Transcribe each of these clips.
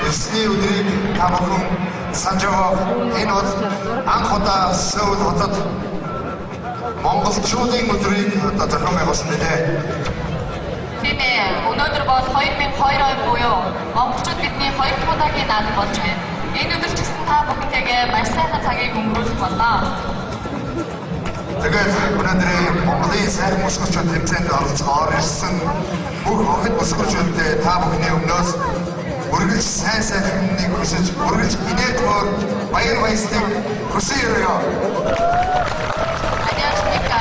Эсний өдрийг та бүхэн санаж байгаа. Энэ бол анх удаа Сөүл хотод монголчуудын өдрийг одоо зохион байгуулсан билээ. Тийм ээ. Өнөөдөр бол 2002 он буюу монголчууд бидний хоёр дахь удаагийн наадам болж байна. Энэ өдөр ч гэсэн та бүхэнтэйгээ маш сайхан цагийг өнгөрүүлэх болно. Тэгээд өнөөдрийн Монголын сайхан мөсгөлчүүд тэмцээнд оролцохоор ирсэн бүх охид мөсгөлчүүдтэй та бүхний өмнөөс үргэлж сайн сайхныг хүсэж, үргэлж инээдмөр баяр баясгалыг хүсье. 안녕하십니까.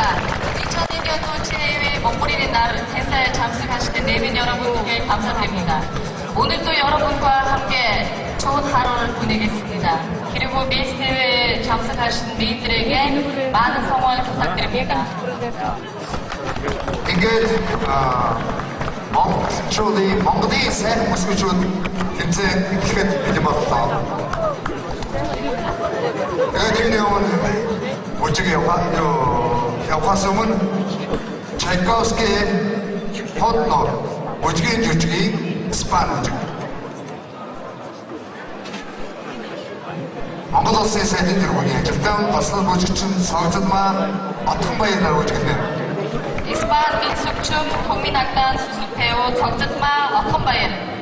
2001년도 제1회 먹부리는 날 행사에 참석하시는 내빈 여러분께 감사드립니다. 오늘도 여러분과 함께 좋은 하루를 보내겠습니다. 그리고 미스 대회에 참석하신 미인들에게 많은 성원 부탁드립니다. Ингээд Монголын сайхан мөсгөлчүүд тэмцээн эхлэхэд бэлэн боллоо. Тэгээд энэ өчиг явахаас өмнө Чайковский Хотнор өчгийн жүжигийн Спан өчиг. Монгол улсын сайдын тэргүүний ажилтан бослон бүжигчин Согцолмаа Отхон баяр нар өчгөлнө. 이스판 민속춤 국민악단 수습배우 정뜻마 어컨바일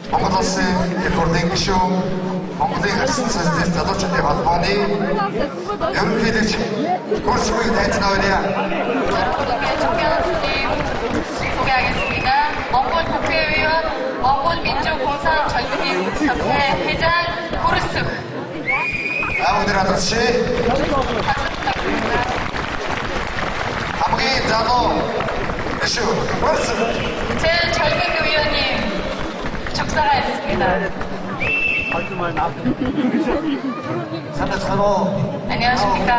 Монгол улсын рекордын гишүүн Монголын арсан соёлын залуучуудын холбооны ерөнхийлөгч Хөрсгүй найзнаавлаа. 여러분께 존경하는 손님 소개하겠습니다. 몽골 국회의원 몽골민주공산 젊은이협회 회장 고르스 오늘 아저씨 хамгийн залуу гишүүн Хөрс. 제 젊은 의원님 축사가 있습니다. 안녕하십니까.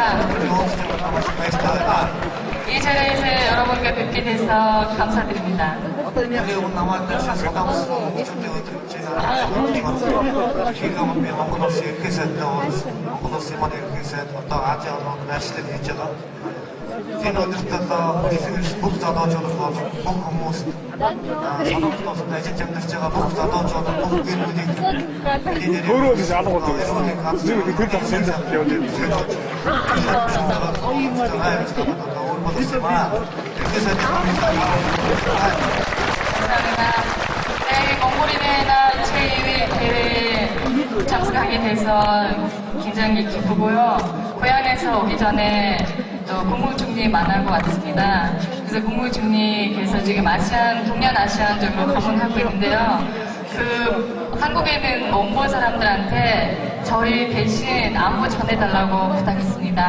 이 자리에서 여러분과 뵙게 돼서 감사드립니다. Энэ өдөртөө бүх залуучууд бол бүх хүмүүс санаатсан ажил амьдарч байгаа бүх залуучууд бүх гэр бүлийг өөрөө л алгуулдаг. Зөв тэр тавсан яваад 감사합니다. 네, 몽골인의 날 제2회 대회에 참석하게 돼서 굉장히 기쁘고요. 고향에서 오기 전에 또 국무총리 만나고 왔습니다. 그래서 국무총리께서 지금 동년 아시안적으로 방문하고 있는데요. 한국에 있는 몽골 사람들한테 저희 대신 안부 전해달라고 부탁했습니다.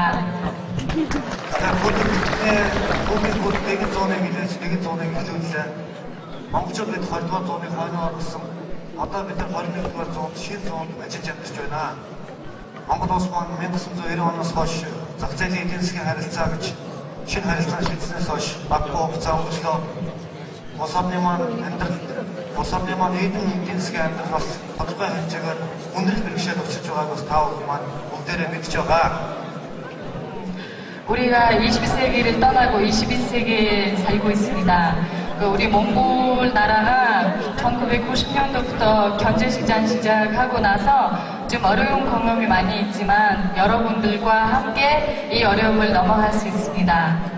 монголчууд бид 20-р зууны хойно орсон. Одоо бид нар 21-р зуунд шинэ зуунд ажиллаж амьдарч байна. Монгол улс маань 1990 оноос хойш зах зээлийн эдийн засгийн харилцаа гэж шинэ харилцаа шийдснээс хойш багагүй хугацаа өнгөрсөн. Улс орны маань эдийн засгийн амьдрал бас тодорхой хэмжээгээр хүндрэл бэрхшээл учрж байгааг бас та бүхэн маань бүгдээрээ мэдж байгаа. 우리가 21세기를 떠나고 21세기에 살고 있습니다. 우리 몽골 나라가 1990년도부터 경제시장 시작하고 나서 좀 어려운 경험이 많이 있지만 여러분들과 함께 이 어려움을 넘어갈 수 있습니다.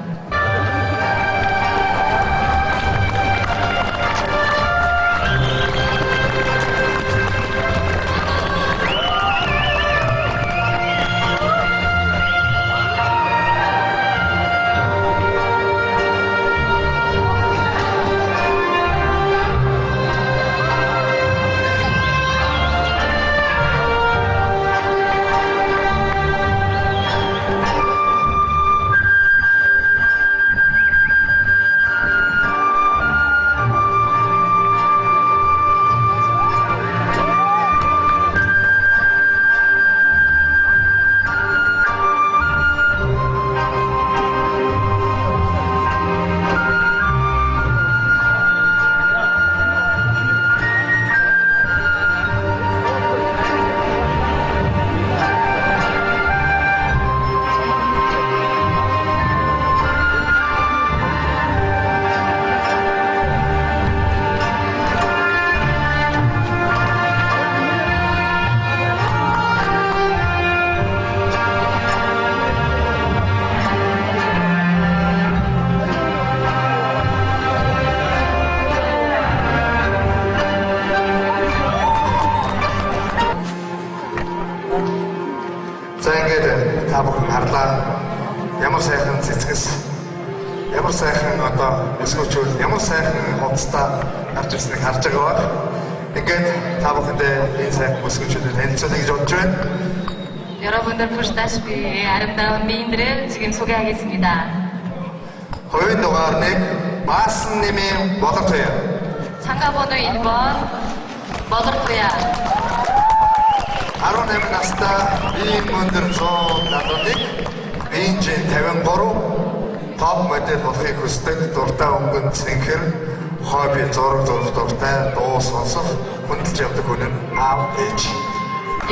ямар сайхан одоо өсгөөчүүд ямар сайхан хувцастай гарч ирснийг харж байгаа баг. Ингээд та бүхэндээ энэ сайхан өсгөөчүүдэд танилцуулъя гэж бодож байна. 여러분들 보시다시피 아름다운 미인들을 지금 소개하겠습니다. Хоёрын дугаарыг Баасан нэмийн Болортоя. 참가번호 1번 머더토야. 18 настай биеийн өндөр 171, биеийн 53, топ модель болохыг хүсдэг дуртай өнгөн цэнхэр, хобби зураг дуртай, дуу сонсох, хүндэлж явдаг хүн нь аав ээж.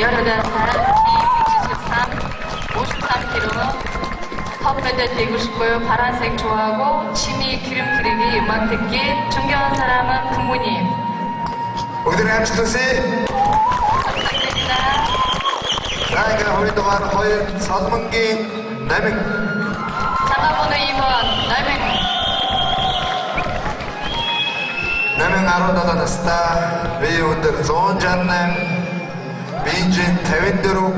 18살, 키 53kg, top 모델 되고 싶고요. 파란색 좋아하고 취미 그림 그리기, 음악 듣기, 존경하는 사람은 부모님. Бүгд амжилт хүсье. 부탁드립니다. За ингээд хоёрын дугаар 2 Соломонгийн намын 참가번호 2번 남행. намын 17 настай бие өндөр 168, биеийн 54,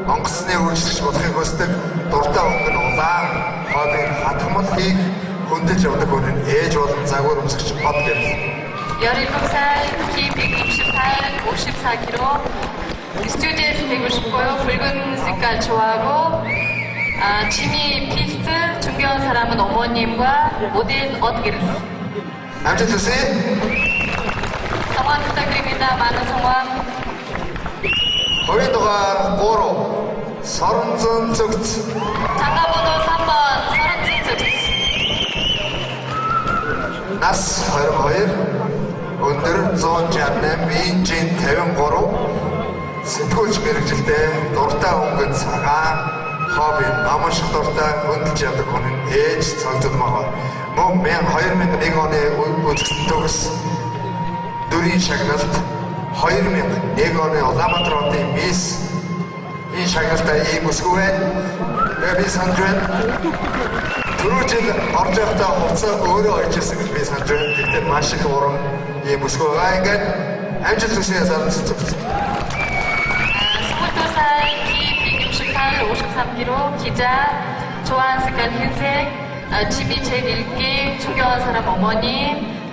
онгоцны үйлчлэгч болохыг хүсдэг дуртай өнгөн улаан хоббиг хатгамал хийх хүндэж явдаг хүн нь ээж болон загвар өмсгч бод гэрэл. 17살, 키 168, 54kg, 스튜디오에서 되고 싶고요. 붉은 색깔 좋아하고, 취미 피스트, 존경하는 사람은 어머님과 모델 어드기를. Амжилт хүсье. 성함 부탁드립니다. 많은 성함. Хоёрын дугаар 3 Соронзон зөвц. 참가번호 3번 서른층. Нас 22, өндөр 168, биеийн 53, сэтгүүлч мэрэгжилтэй дуртай өнгөн цагаан, хобби намших дуртай хүндэлж явдаг хүн нь ээж цогцолмоо. Мөн 2001 оны үзэгдсэн төгс дүрийн шагналт 2001 оны Улаанбаатар хотын мисс энэ шагналтаа ийм өсгөө байна. Би санаж байна. Түрүү жил орж явахдаа хувцас өөрөө ойжсэн гэж би санаж байна. Тэгтээ маш их урам ийм өсгөө байгаа. Ингээд амжилт хүсье сарнсан зөв. 22살, 키 168, 53kg, 기자, 좋아하는 색깔 흰색, 취미 책 읽기, 존경하는 사람 어머님,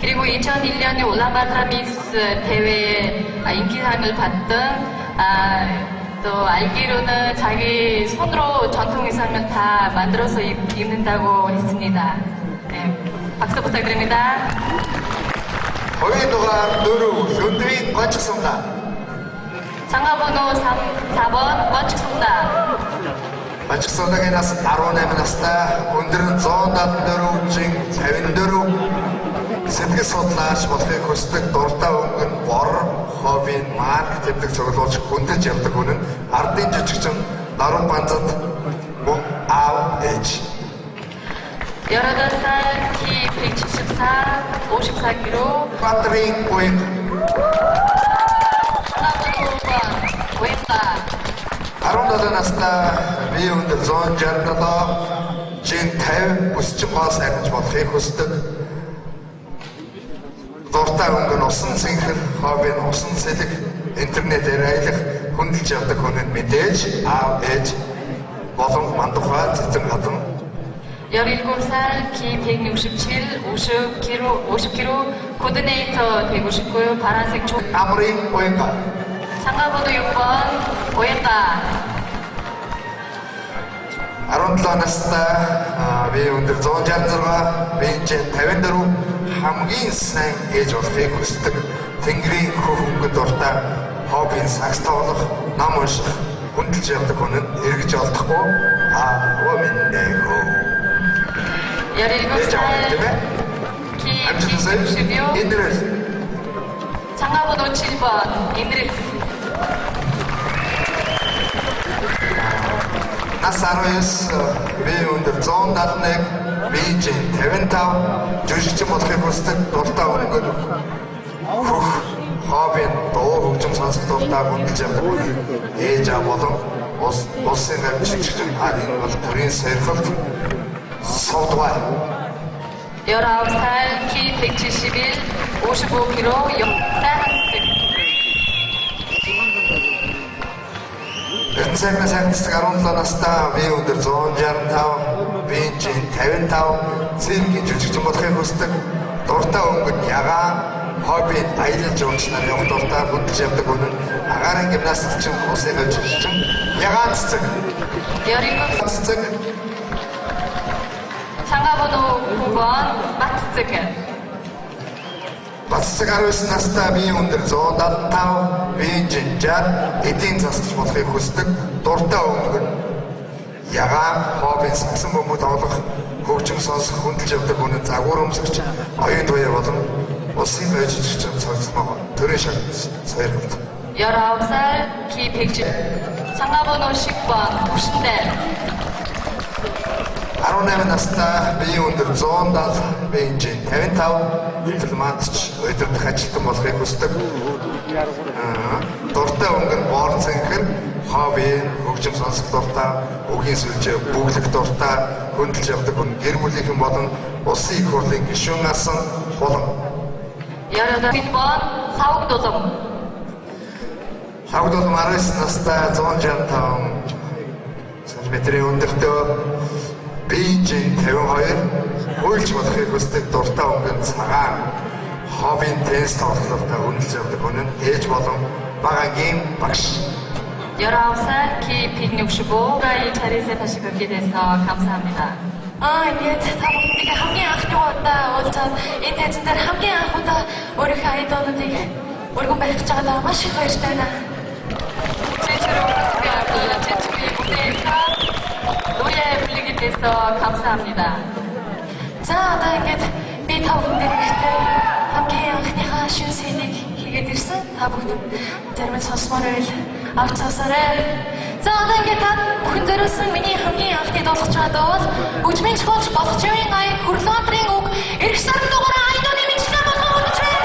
그리고 2001년에 울란바토르 미스 대회에 인기상을 받던, 또 알기로는 자기 손으로 전통 의상을 다 만들어서 입는다고 했습니다. 네, 박수 부탁드립니다. Хоёрын дугаар 4 Лүндвийн гончсамда. 참가번호 4번 원칙송다. Гончсамдагийн нас 18 настай, өндөр нь 174, 54, сэтгэл судлаач болохыг хүсдэг дуртай өнгөн бор, хобби, марк тэмдэг цуглуулж хүндэж явдаг хүн нь ардын жижигчин Наран Банзад мөн аав ээж. 18살, 키 174, 54kg, Патрик Уин. 참가번호 5번 오행가. 17 настай, бие өндөр 167, 50, өсчин гоо сайхаж болохыг хүсдэг дуртай өнгөн усан цэнхэр, хобби нь усан сэлэг, интернетээр аялах хүндэлж явдаг хүн нь мэдээж аав ээж болон мандухай цэцэн гадна 17살, 키 167, 50kg, 코디네이터 되고 싶고요. 파란색 조. 아무리 오행가 참가번호 6번 오행가. 17 настай, бие өндөр 166, биеийн 54, хамгийн сайн ээж болохыг хүсдэг тэнгэрийн хөх өнгөнд дуртай хобби сакс тоглох, ном унших хүндэлж явдаг хүн нь эргэж олдохгүй аав минь нэгөө. 17살, 키 амжилт хүсье. 166, 인드레스 참가번호 7번 인드레스. нас 19, бие өндөр 171, биеийн 55, жүжигчин болохыг хүсдэг дуртай өнгөнд хөх хобби дуу хөгжим сонсох дуртай хүндэлж явдаг хүн нь ээж аав болон улсын жижигчин энэ бол төрийн сэрхэлт Содвай. 19살, 키 171, 55kg, 쌀한색. Эрдэнэсийн сайнцдаг 17 настай би өндөр 165, би чин 55, цэргийн жүжигчин болохыг хүсдэг. Дуртай өнгөд ягаан, хобби аялал жуулчлал явах дуртай хөдөлж явдаг үнэн. Агаарын гимнастикчин, усын хожигчин, ягаан цэцэг. 대한민국 цэцэг. 참가번호 9번 마츠츠크. Баццэг 19 настай би өндөр 175, би жинжаад эдийн засагч болохыг хүсдэг. Дуртай өнгөд ягаан, хобби сагсан бөмбөг тоглох, хөгжим сонсох, хүндэлж явдаг үнэн. Загвар өмсөгч, оюун туяа болон улсын хожигчин цогцлоо төрийн шагнал сойрхолт. 19살 기백진. 참가번호 10번 도신대. 18 настай би өндөр 170, би 55, дипломатч, удирдах ажилтан болохыг хүсдэг. Дуртай өнгөн боорцонхын хобби, хөгжим сонсох дуртай, үгийн сүлжээ, бүглэх дуртай, хүндэлж явдаг хүн гэр бүлийнхэн болон улсын их хурлын гишүүн асан хулан. 18번 사옥도점. Хавдол 19 настай 165 см-ийн өндөртөө Бээжин 52 хуульч болохыг хүсдэг. Дуртай өнгөн цагаан, хоббин теннис тоглолттой үнэлж явдаг хүн нь ээж болон багагийн багш. 19살 키 165가 이 자리에서 다시 뵙게 돼서 감사합니다. ингээд та бүхэндээ хамгийн анхны удаа уулзаад энэ тайзан дээр хамгийн анх удаа өөрийнхөө айдолуудыг өргөн барих гэж байгаадаа маш их баяртай байна. 최초로 공개하고 최초의 무대에서 노래 부르게 돼서 감사합니다. За одоо ингээд би та бүхэн дээр ихтэй хамгийн анхныхаа шин сэнийг хийгээд ирсэн. Та бүхэн зарим нь сонсмоор байл авч цаасаарай. За одоо ингээд та бүхэн зориулсан миний хамгийн анхны дуулах чадвар бол хөгжмийн зохиолч болох Жирийн ай Хүрлбаатарын үг эрх сарын дугаар айдооны мэдчлэн болгон өгч байна.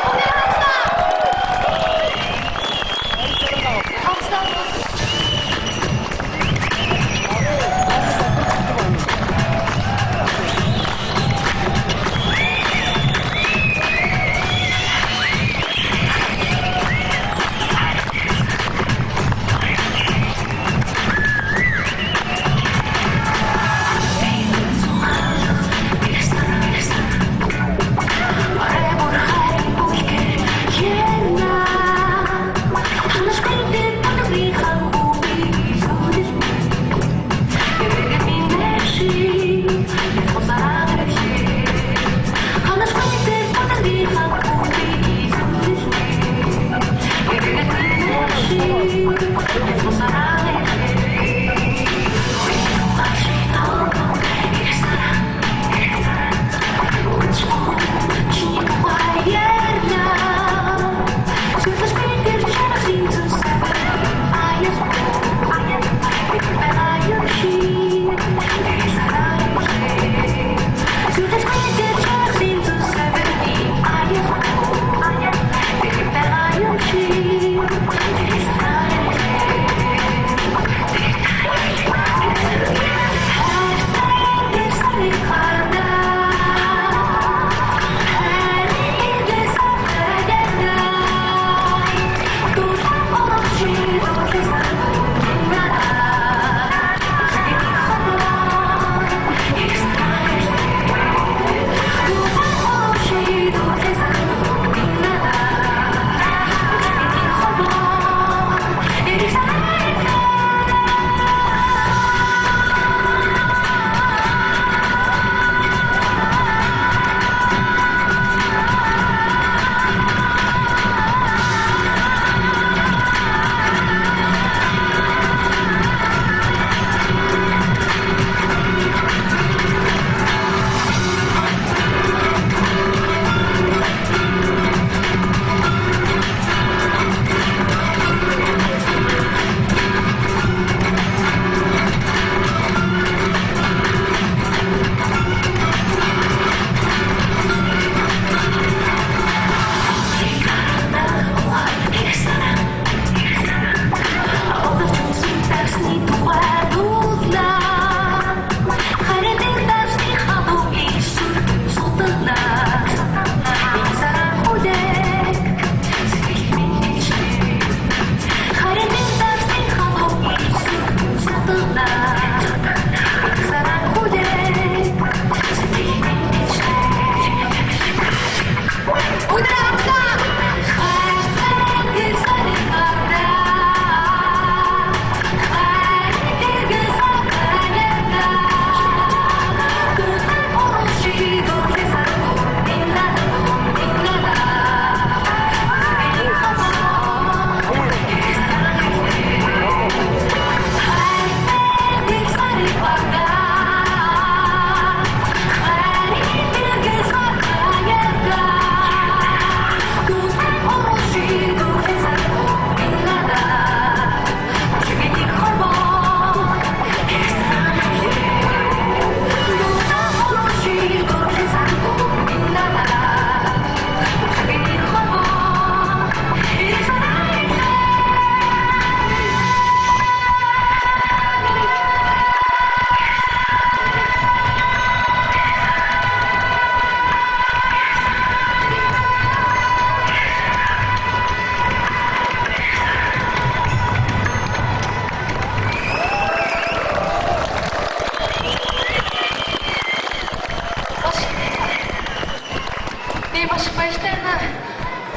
баяртай байна.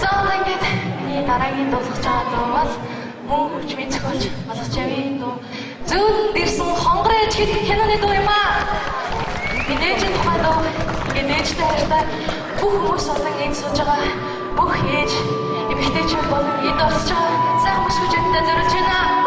За одоо ингээд миний дараагийн дуусгаж байгаа дуу бол мөн хүчмийн зохиолч Малчавийн дуу Зүүн дэрсэн хонгорож хэд киноны дуу юм аа. Нээжийн тухай дуу ингээд нээжтэй хайртай бүх хүмүүс олон энд сууж байгаа бүх ээж эмэгтэйчүүд болон энд орсож байгаа сайхан хүмүүс хүчтэй зориулж байна.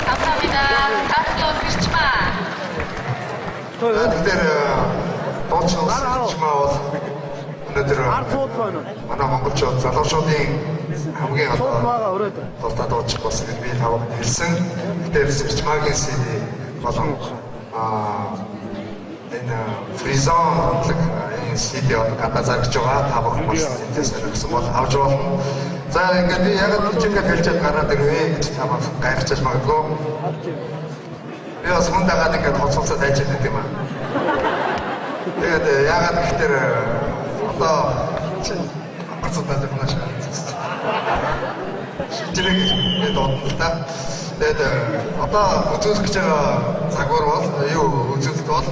감사합니다. 가수 스치마. Тэгэхээр дуучин сэрчмээ бол өнөөдөр манай монголчууд залуучуудын хамгийн одоо тусдаа дуучих болсон гэж би тавд хэлсэн. Тэгэхээр сэрчмагийн CD болон энэ фризон энэ CD одоо гадаа зарж байгаа та бүхэн бас энэ сонирхсан бол авч болно. За ингээд би яг л чигээ хэлж гараад ирвэ гэж та бүхэн гайхаж магадгүй. Би бас хүндэгаад ингээд хоцолцоод хайж байдаг юм аа. Тэгээд яагаад гэхээр одоо ацуудад байгаа шүү. Шилжлэг дуудаа. Тэгээд одоо үзүүлэх гэж байгаа загвар бол юу үзүүлэлт бол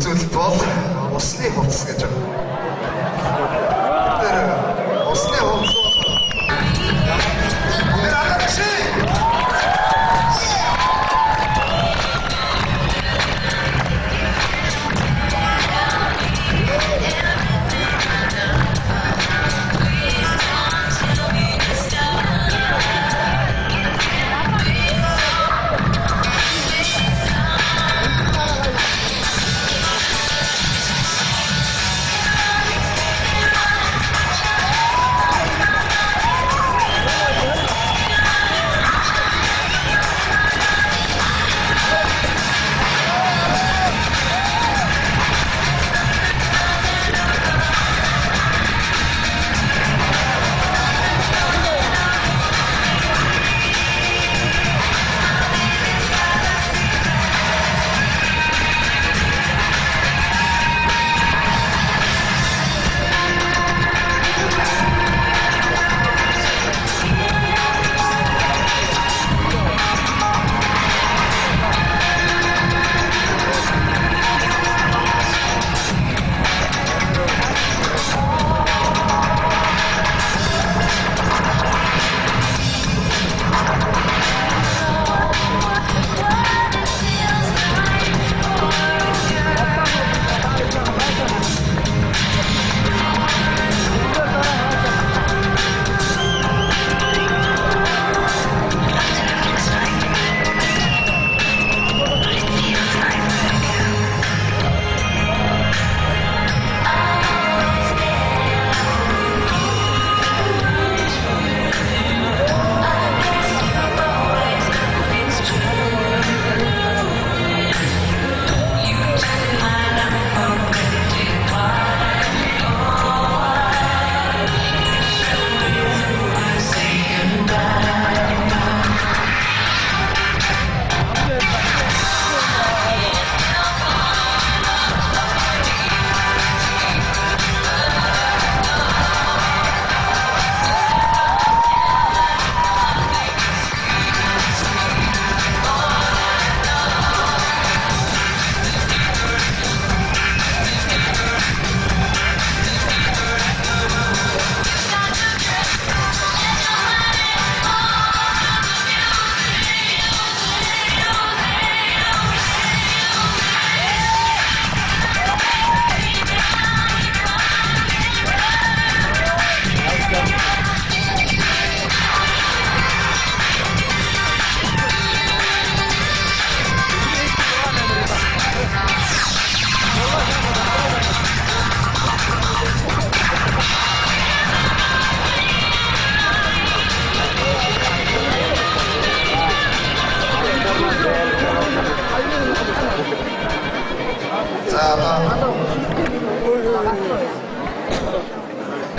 үзүүлэлт бол усны хувцас гэж байна. Тэр усны хувцас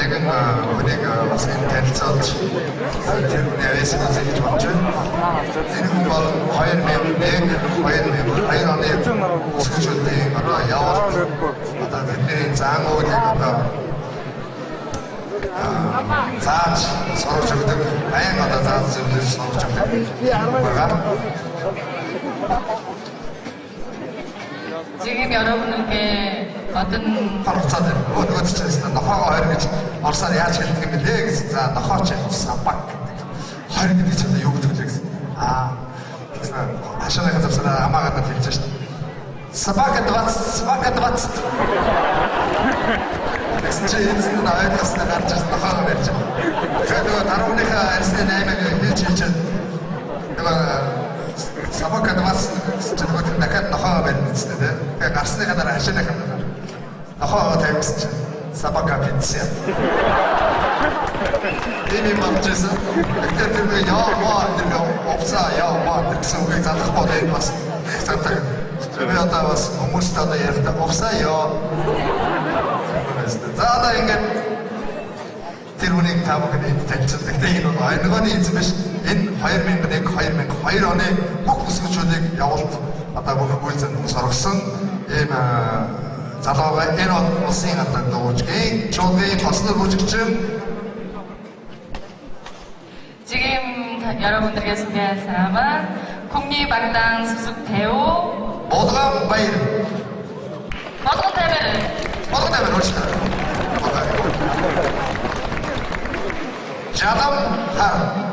нэгэн хүнийг бас энэ танилцуулж тэр нэрээс нь зэвж болж байна. Энэ хүн бол 2001 оны өсгчүүдийн одоо яваад одоо бидний зан уулыг одоо зааж сурч өгдөг баян одоо зааж зөвлөж сурч өгдөг байгаа. 지금 여러분께 어떤 харцаад нөгөө чинь нохоо 20 гэж орсаар яаж хэлдэг юм бэлээ гэсэн. За нохооч сабак гэдэг. 20 гэдэг чинь юу гэдэг вэ гэсэн. гэсэн хашааны газарсаа амаагаад хэлж шээ. Сабака 20 сабака 20. Гэсэн чинь энэ нь ойлгосноо гарч ирсэн нохоо барьж байгаа. Тэгэхээр нөгөө дарууныхаа арьсны 8-ыг хэлж нөгөө сабака 20 чинь нөгөө дахиад нохоо барьж үзтээ тийм. Тэгэхээр гарсны гадар хашааны гадар нохоо тавьсан чинь сабака 50. Энэ мамчээс тэгэхээр тэр яа тэр овцаа яа гэсэн үгийг задах бодож бас цаатаа тэр одоо бас хүмүүст одоо яриад овцаа яа за одоо ингээд тэр үнийг тавхад энд тавьчихсан. Тэгэхээр энэ нөгөөний эзэн биш. Энэ 2001 2002 оны бүх бүсгүүчүүдийг явуулт одоо бүх үйлзэнд соргосон ийм залууга энэ улсын одоо дуучгийн чуулгын бослог бүжигчин 지금 여러분들에게 소개할 사람은 국립악단 수습 배우 Болгон баяр. 어떤 대회를? 어떤 대회를 합시다. 자담 하라.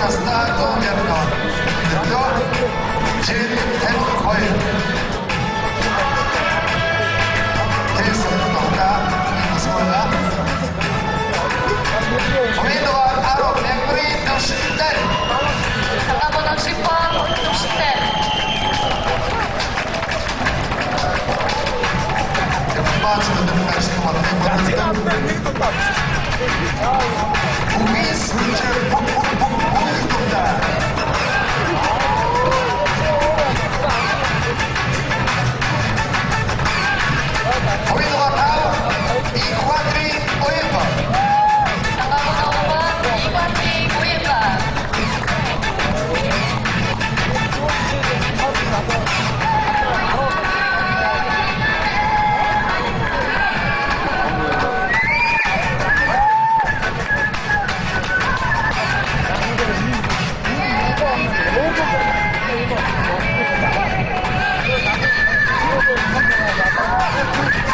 настай 100 тонн. Өдөртөө жин 52. Тэсэр тогтоо Москвага. Уйдвар Аро Мегри Тушинтэй. 상가번호 10번 동신대. Бачите, бачите, Умис уже туда. Уйдвар Аро и Квадри Уйба. 상가번호 5번 이관리 고예파.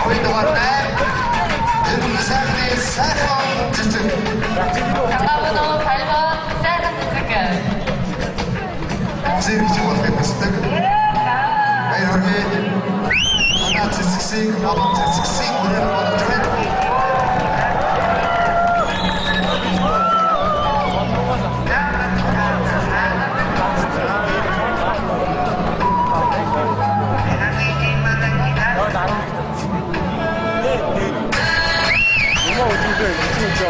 Уйдвар Аро 이상의 사건 지증. 상가번호 8번 사간트즈크. Зэрэг жигүүл хэвчдэг. Баярхалтай. Манай цэцгсийг, намын цэцгсийг бүрэн болгож байна. 누가 어딘데 진짜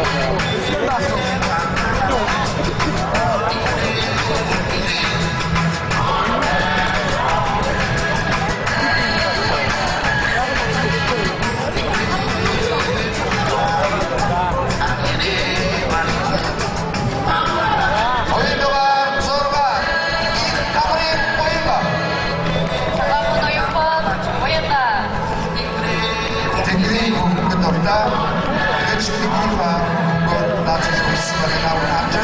Уйдвар Зорга и Квадри Уйба. 상가번호 6번 고예파. Тэнгэрийн хөнгөнд дуртай гэж хэлбэха нацис үсгээр наваа авч.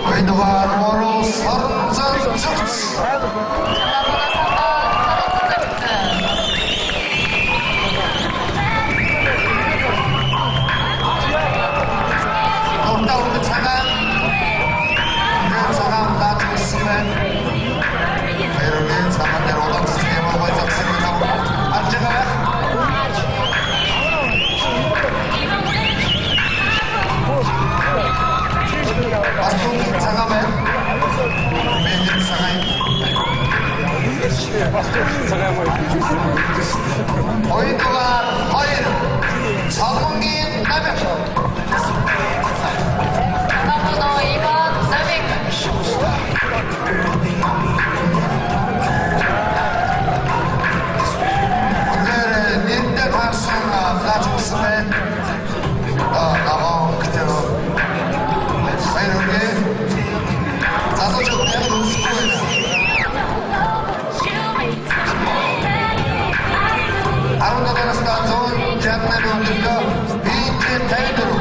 Уйдвар Моро Сорнзон Зүгс. 상가번호 3번 사간트즈크. Дуртай цагаан. Цагаан даач үсгээр. Эргэн цагаан дээр улаан цэцэг юм аа загсаг юм. Арчгаа. Астун цагаан байна. Мен цагаан. Уйдвар 2. Салмонгийн 8. 상가번호 2번 썰뱅크. 오늘 닌데 방송가 나중스맨 나와 그때로 이렇게 자소적 때는 우스고에는 아름다운 스타존 제안나는 운전가 비인지 타이드로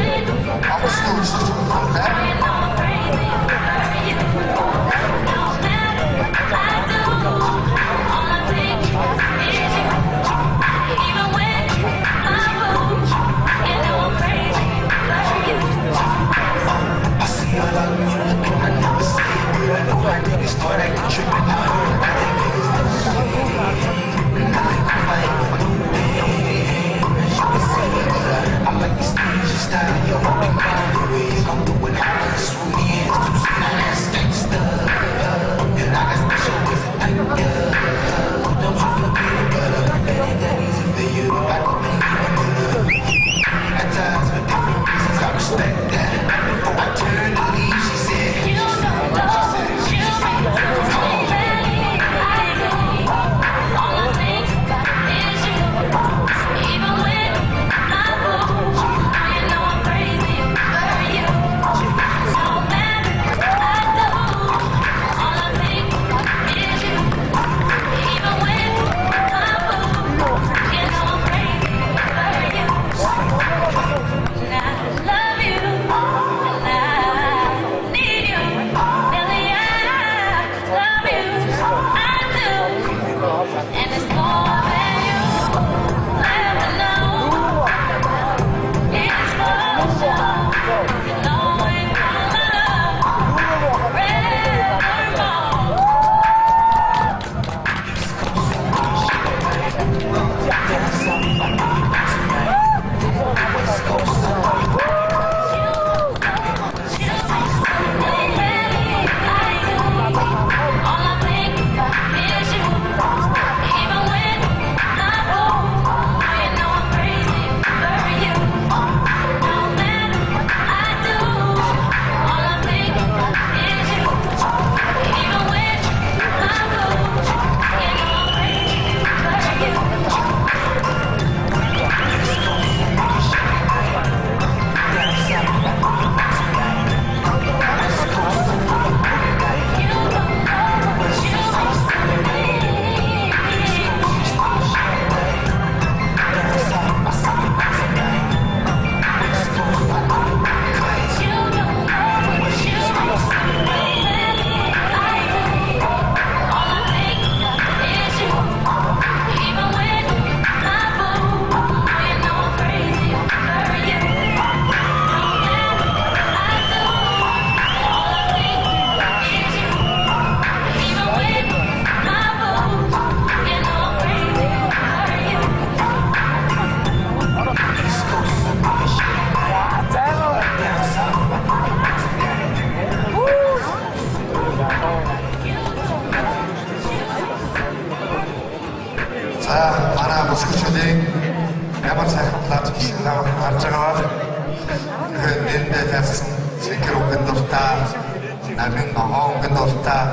дуртай, намын ногоон өнгөнд дуртай.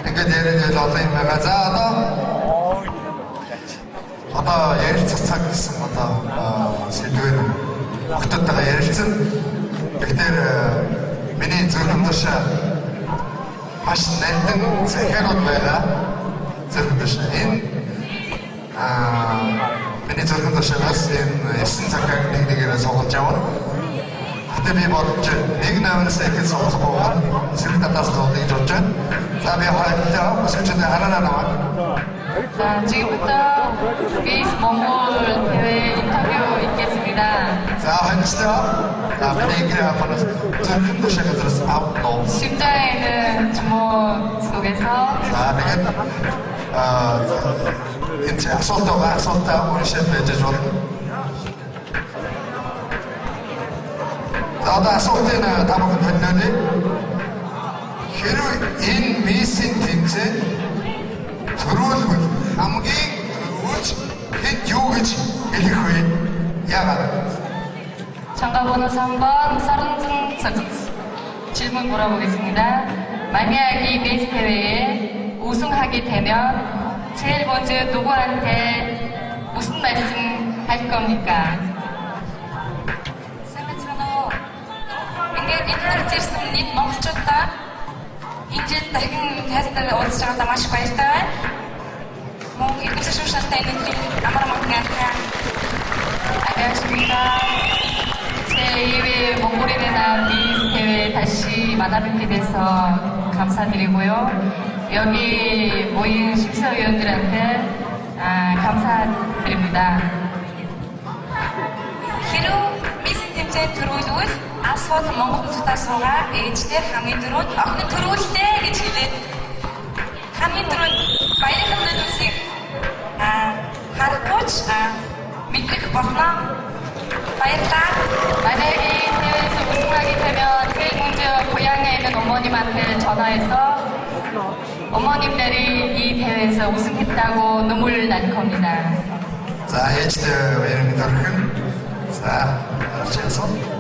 Ингээд яриад одоо юм байгаа. За одоо ярилцах цаг гэсэн одоо сэдвээр багтуудаа ярилцсан. Тэгэхээр миний зөвхөн тушаа маш нандин захианууд байгаа. Зөвхөн тушаа энэ миний зөвхөн тушаанаас энэ 9 цагаар нэгнийгээрээ суулгаж явна. Гэтэ би бодож нэг намаас их суулгах байгаа. Зэрэг татаас суулгаж явж байна. За би хайлтаа өсөж хараараа наваа. 자, 지금부터 베이스 몽골 대회 인터뷰 있겠습니다. 자, 한시다. 자, 분위기를 한번 좀 도시가들어서 아웃도. 십자에 있는 주먹 속에서 자, 내가 이제 assolta 우리 셰프 이제 좀. 자, 나 assolt는 다 먹은 됐는데. хэрвээ энэ мессийн тэмцээн төрүүлгүй хамгийн төрүүлж хэд юу гэж хэлэх вэ? Яагаад? 참가번호 3번 서른승 질문 물어보겠습니다. 만약 이 베이스 대회에 우승하게 되면 제일 먼저 누구한테 무슨 말씀 할 겁니까? Ингээд интернет ирсэн нийт монголчуудаа энэ жил дахин тестээр уулзж байгаадаа маш их баяртай байна. Мөн эдгээр шүүшэлтэй нэтрийн амар магнитаа 안녕하십니까. 제2회 몽골인의 날 미스 대회 다시 만나뵙게 돼서 감사드리고요. 여기 모인 심사위원들한테 감사드립니다. Хэрв мессен тэмцээнд төрүүлвэл асфальт Монгол нутгаас суугаад ээжтэй хамгийн дөрөнд охин төрүүллээ гэж хэлээд хамгийн дөрөнд баярын нүдсийг харахгүй мэдрэх болно. баярлалаа. 만약에 이 대회에서 우승하게 되면 제일 먼저 고향에 있는 어머님한테 전화해서 어머님들이 이 대회에서 우승했다고 눈물 날 겁니다. 자, ээжтэй баярын төрхөн. За, арчаасан.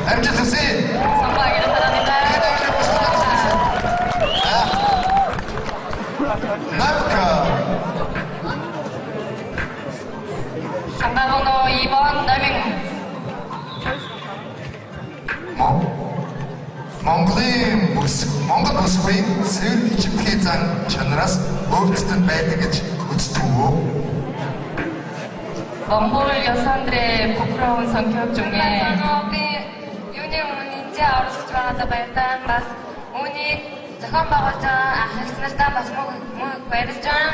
амжилт хүсье. 성공하기를 바랍니다. 나부터 참가번호 2번 남ing Монгол бүсгүй сэр ичимхий зан чанараас өвчтөн байдаг гэж үздэг үү? 몽골 여성들의 부끄러운 성격 중에 юуны үнэнтэй оролцож байгаадаа баярлалаа. Бас үүнийг зохион байгуулж байгаа ахлагч нартаа бас мөн баярлж байна.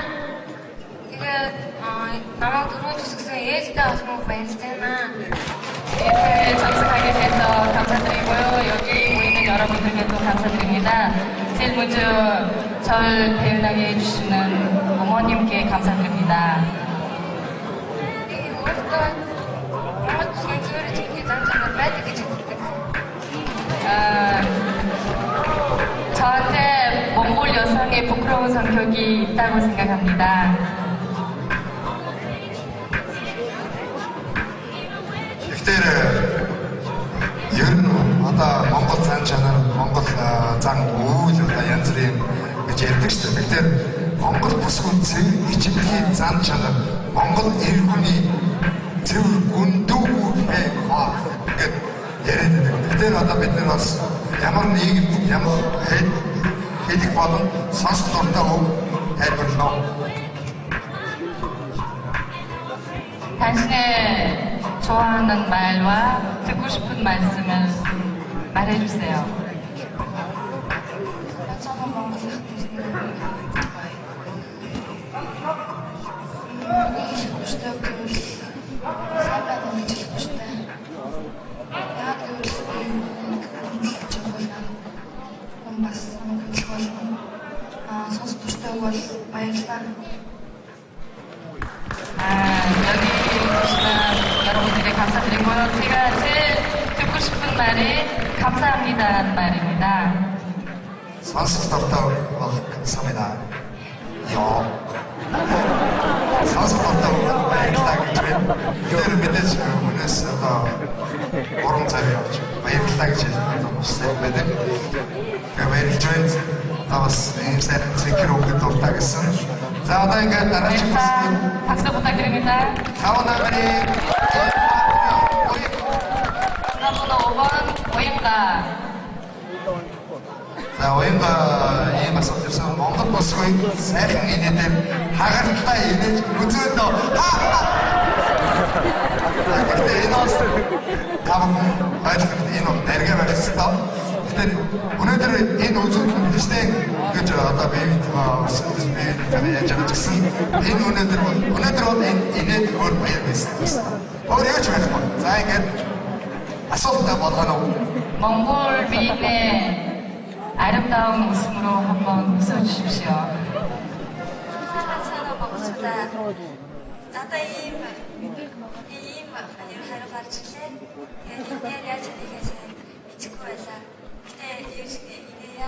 Тэгээд намайг түрүүн төсгсөн ээжтэй бас мөн баярлж байна. 이 대회에 참석하게 돼서 감사드리고요. 여기 모이는 여러분들께도 감사드립니다. 제일 먼저 절 대응하게 해주시는 어머님께 감사드립니다. 저한테 몽골 여성의 부끄러운 성격이 있다고 생각합니다. Тэгэхээр ер нь одоо Монгол зан чанар, Монгол зан үйл одоо янз бүрийн гэж ярьдаг шүү дээ. Тэгэхээр Монгол бүсгүй цэв ичимхий зан чанар, Монгол эр хүний цэв гүндүү хаа гэд яриад байдаг. Тэгэхээр одоо бид нар бас ямар нийгэмд ямар хэлэх болон сонсох дуртай үг тайлбарлаа. 당신의 좋아하는 말과 듣고 싶은 말씀을 말해주세요. 여기 오시는 여러분들이 감사드리고요. 제가 제일 듣고 싶은 말이 감사합니다라는 말입니다. 선수답다고 감사합니다. 선수답다고 баярлалаа 그대로 мэдээж үнээс одоо уран царай явж баярлалаа гэж хэлсэн байдаг. Баярлж байна. Тавас ийм сайхан цэнхэр өгөх дуртай гэсэн. За одоо ингээд дараагийн 박수 부탁드립니다. 4 номер이 5번 오임가. За уянга ийм асуулт ирсэн Монгол босгүй сайхан инээдээр хагаралтай инээж үзөөдөө гэхдээ энэ бас таван байлгад энэ нэргээ барьсан. Тэгэхээр өнөөдөр энэ үзүүл хүндэстэй гэж одоо бивэд өсөлтөж бивэд яаж байгаа гэсэн энэ өнөөдөр бол энэ инээд өөр баяр байсан. өөр яаж байхгүй. За ингээд асуултаа болгоно. 몽골 미인의 아름다운 웃음으로 한번 웃어주십시오. 사랑하는 먹었다. 나도 임 아니면 하루 가르칠래? 이내 야지 내게서 미치고 왔다. 그때 이내야.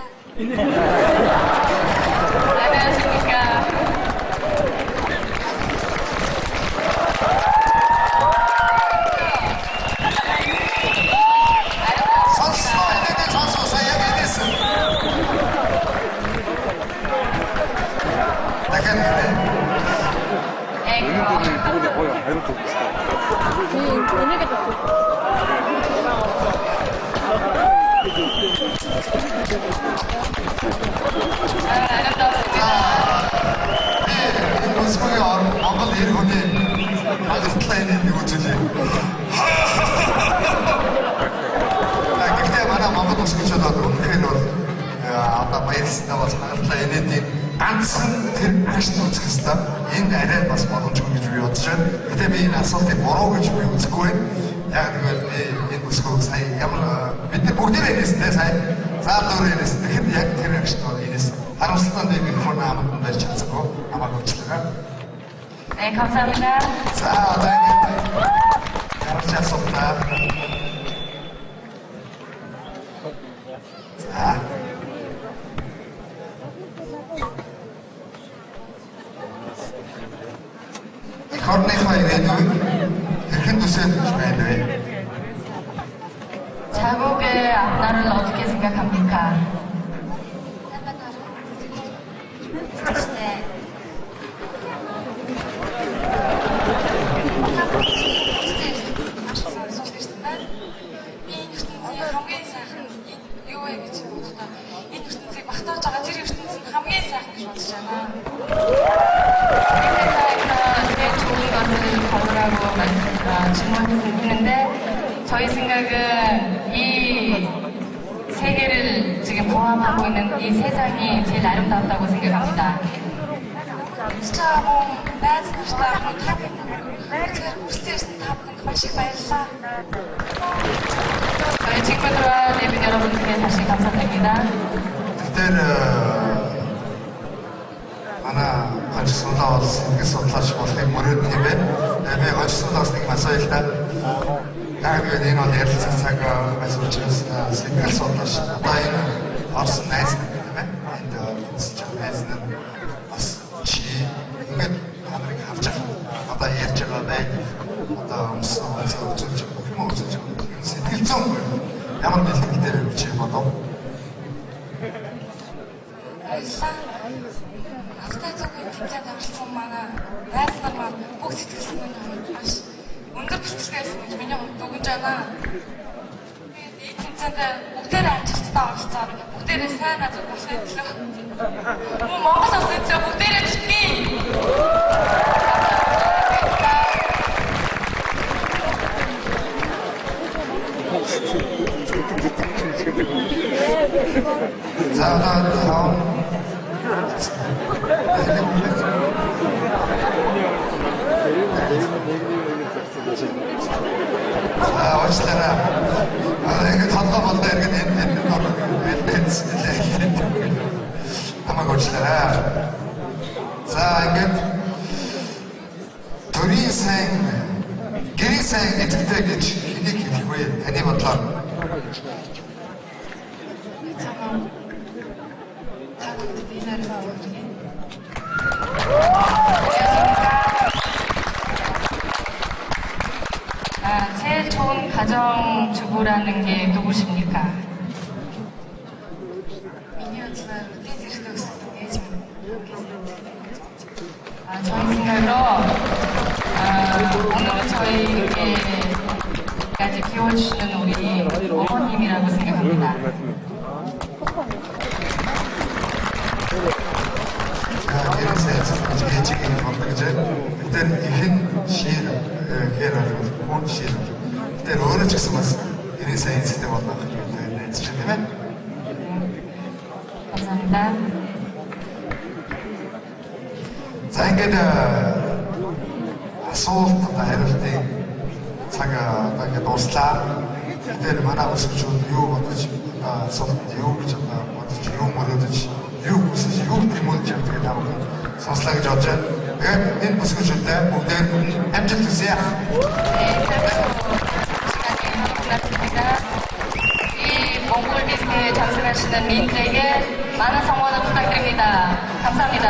안녕하십니까. Монгол эр хүний хагалтлаа энийг үзүүлээ. Гэхдээ манай Монгол усгчдад үнэхээр бол одоо баярлалтай бас хагалтлаа энийг ганцхан тэр агшин үзэх хэрэгтэй. Энд арай бас боломжгүй гэж би бодож байна. Гэтэ би энэ асуултыг буруу гэж би үзэхгүй байна. Яг тэгвэл би энэ үсгөө сая ямар бид нар бүгд нэрээстэй сая заа дөрөв нэрээс тэгэхэд яг тэр агшин бол энэс харамсалтай нэг микрофон аманд байж чадсангүй амаг уучлаарай. 네, 감사합니다. 자, 가르쳐 줬다. 자. Ik hoor niet van je doen. Je kunt dus spelen. 자국의 앞날을 어떻게 생각합니까? 네. хамгийн сайхан юу вэ гэж боддог. Энэ ертөнцийг багтааж байгаа тэр ертөнцийн хамгийн сайхан гэж бодож байна. 제일 좋은 것을 걸으라고 질문했는데 저희 생각은 이 세계를 지금 포함하고 있는 이 세상이 제일 아름답다고 생각합니다. Чамаа найз нартай хамт тэгэхээр хүссэн та бүхэнд маш их баярлалаа. 저희 친구들과 내빈 여러분들께 다시 감사드립니다. Тэгэхээр манай гончсуулаа бол сэтгэл судлаач болохыг мөрөөд юм байна. Би гончсуулаас нэг асууя л да. Яг энэ бол ярилцах цаг байсан учраас сэтгэл судлаач одоо энэ орсон найз нар юм байна. Энд үзэж байгаа найз нар бас чи ингээд хамрыг харж байгаа. Одоо ярьж байгаа бай. Одоо өмсөн үзүүлж бүх юм үзүүлж байгаа. Сэтгэл зүйн ямар бэлтгэл дээр чи бодов? Автай зөвхөн тэмцээнд оролцсон манай найз нар маань бүх сэтгэл санаагаа маш өндөр бэлтгэлтэйсэн гэж миний хувьд дүгнэж байна. Би тэмцээнд бүгдээрээ ажилтнаа оролцоод бүгдээрээ сайн надад болохын төлөө Монгол улсын төлөө бүгдээрээ зүтгэе. За уучлаарай. Ингээд толгой иргэн энэ намайг уучлаарай. За ингээд төрийн сайн гэрийн сайн эцэгтэй гэж хэнийг хэлэх вэ? Таны бодлоор 잠깐 가족들이 기다리는 중에 제일 좋은 가정주부라는 게 누구십니까? 미니언지만 삐지를 없었던 게 좀. 저희 생각으로 오늘은 저희에게까지 키워주시는 우리 어머님이라고 생각합니다. 이런 센스 일찍이 만들죠. 그때는 이힌 시인 해라고 본 시인. 그때 어느 측에서 이런 센스 때 왔다. 네, 지금에 감사합니다. За ингээд асуултанд хариултыг цаг ингээд дуслаа. Тэгэхээр манай өсвчүүд юу бодож асуултанд юу гэж бодож юу мөрөдөж юу хүсэж юу гэмүүлж явдаг таамаг сонслоо гэж бодож байна. Тэгээд энэ өсвчүүдтэй бүгдээ амжилт хүсье. 이 몽골 디스크에 참석하시는 민들에게 많은 성원을 부탁드립니다. 감사합니다.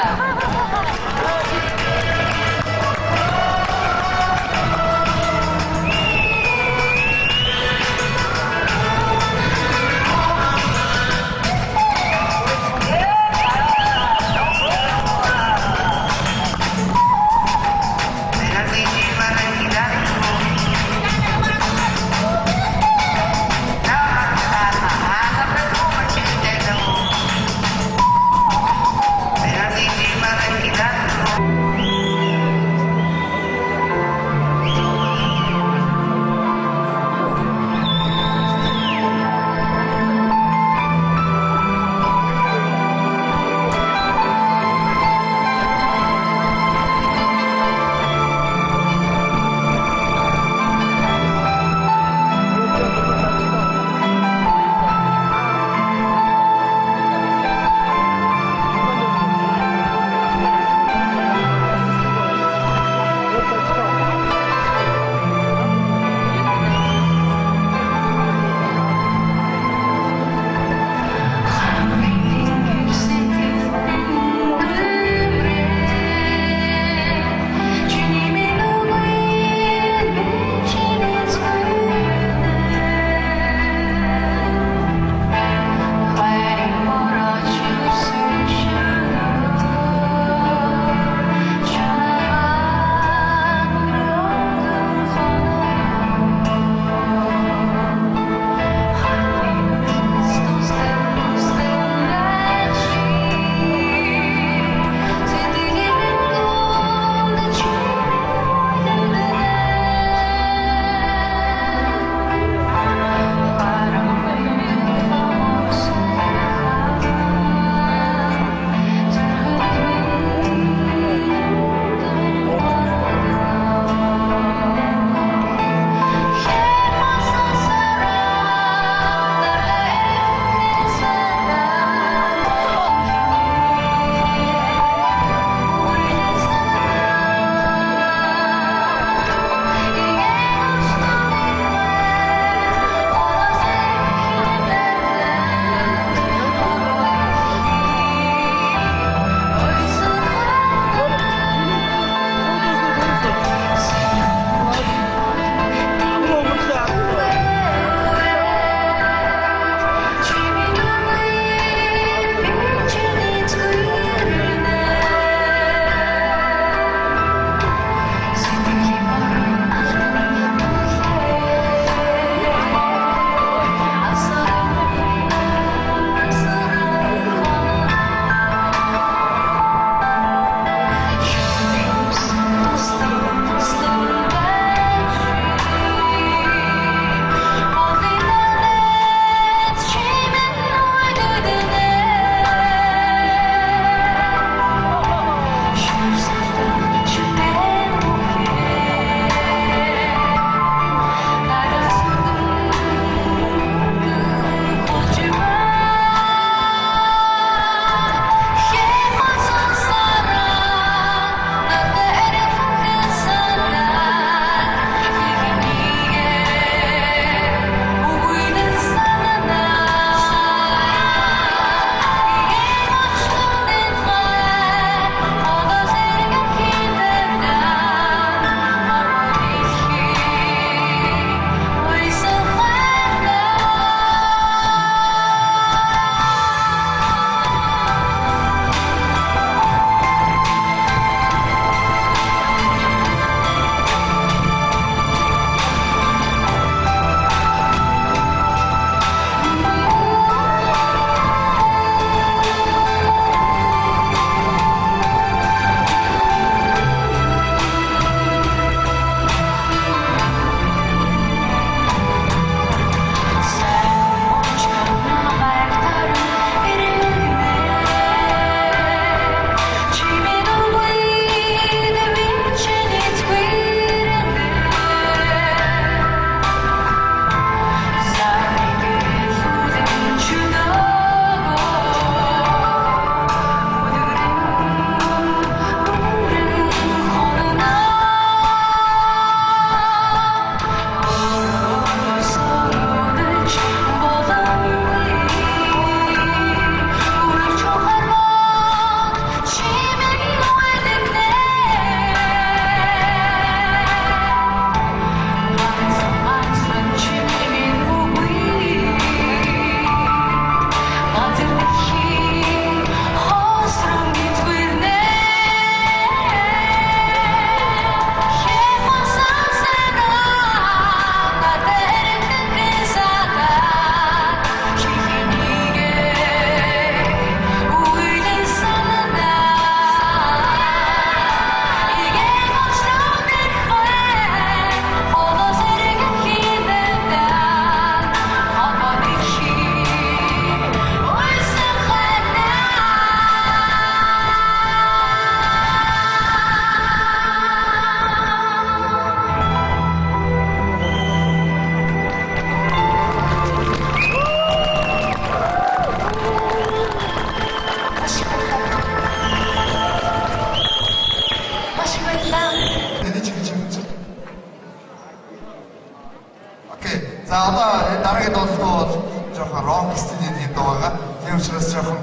лонг стилийг юм байгаа. Тийм учраас жоохон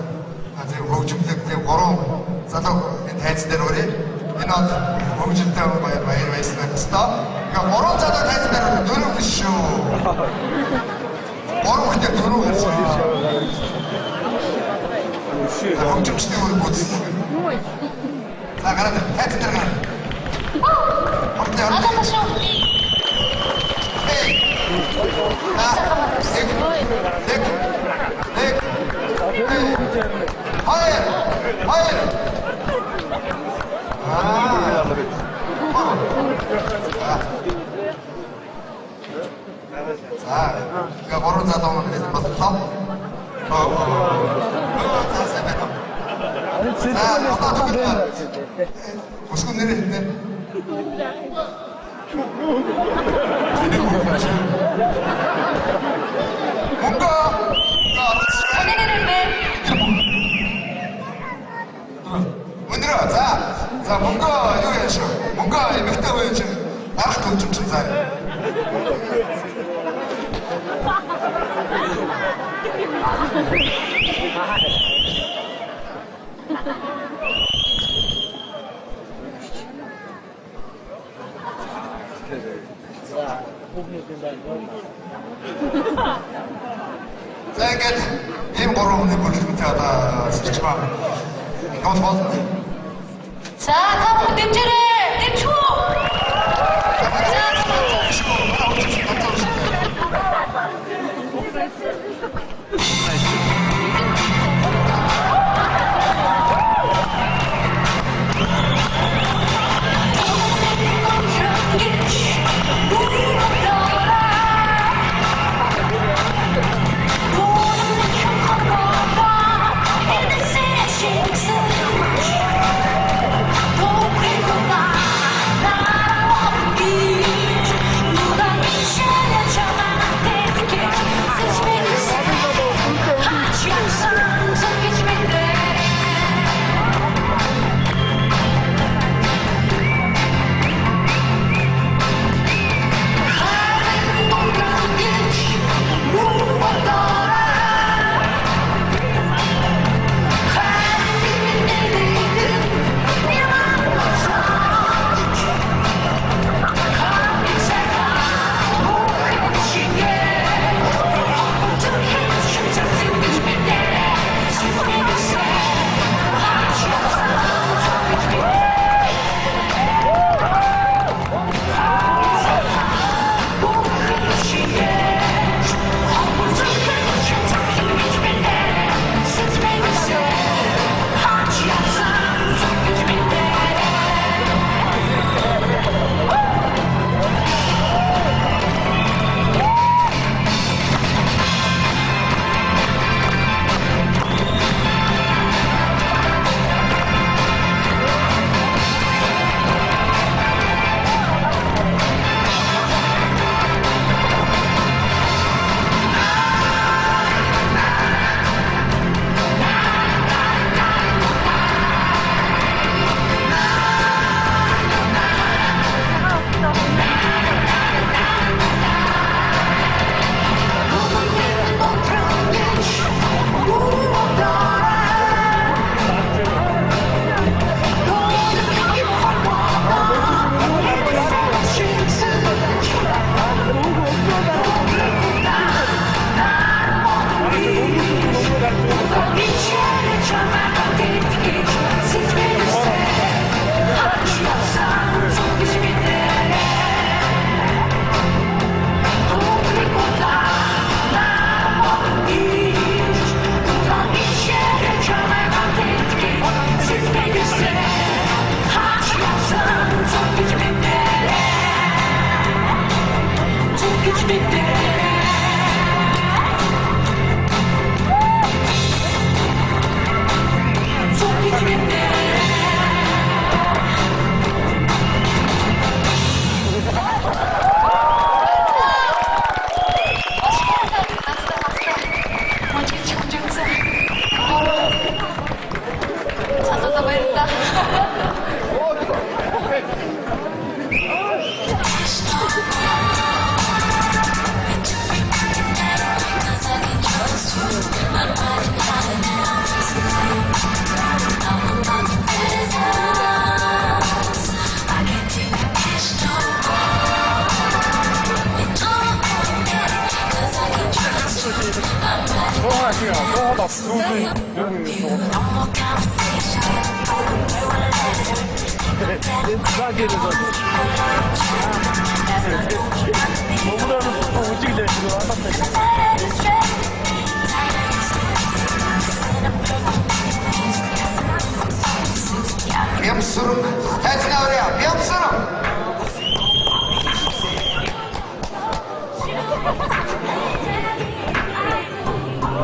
тийм хөгжимлэг тийм 3 залуу энэ тайз дээр өрөө. Энэ од хөгжимтэй баяр баясгалан хэвээр. Ингээ 3 залуу тайз дээр дөрөв биш шүү. 3 хүнтэй дөрөв гэсэн. Хөгжимчдийн үйл үзэл. За гараад тайз дээр гараа. Надад маш шүү. 자, 바로 자동으로 되는 것부터. 자, 어떤 쪽이다. 무슨 일이 있네. 뭔가 본인을 은들아 자 뭔가 이거 해야죠 뭔가 맥다 보여줘 나랑 좀 천사해 자 이게 ийм гурван хүний бүрэлдэхүүнтэй одоо сэрч байгаа. Гол бол 자, 다음 댐질해! 댐초! Don't 시간 또 하다 수업이 여기 있는 거. 너무나도 또 움직이 될 줄은 알았다. 명수름 다시 나오래요. 명수름.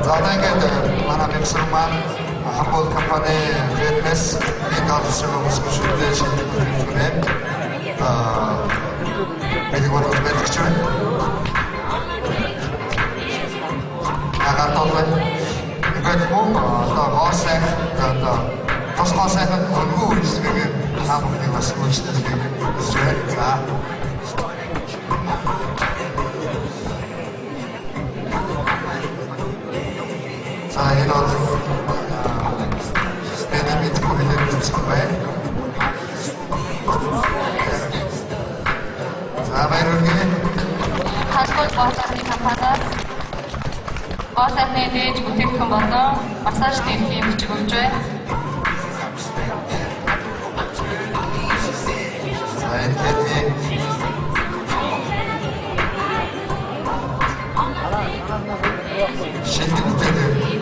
За одоо ингээд манай миксер маань Хамбол компани фитнес ингээл service шүлдээ шилдэг хэрэглэнэ. Бид гол мэдчихэж байна. Агартолтой. Ингээд мөн одоо гоосай одоо тосгоо сайхан өнгөө үйлчлэгээ та бүхнийг бас үйлчлэгийг хүсэж байна. За энэ бол стендмит бүхэлд үзэх бай. За баярлалаа. Хасбол боосны компаниас боосны дээд бүтээгдэхүүн болон массаж техникийн бичиг өгч байна. За энэ хэдий шилдэг бүтээгдэхүүн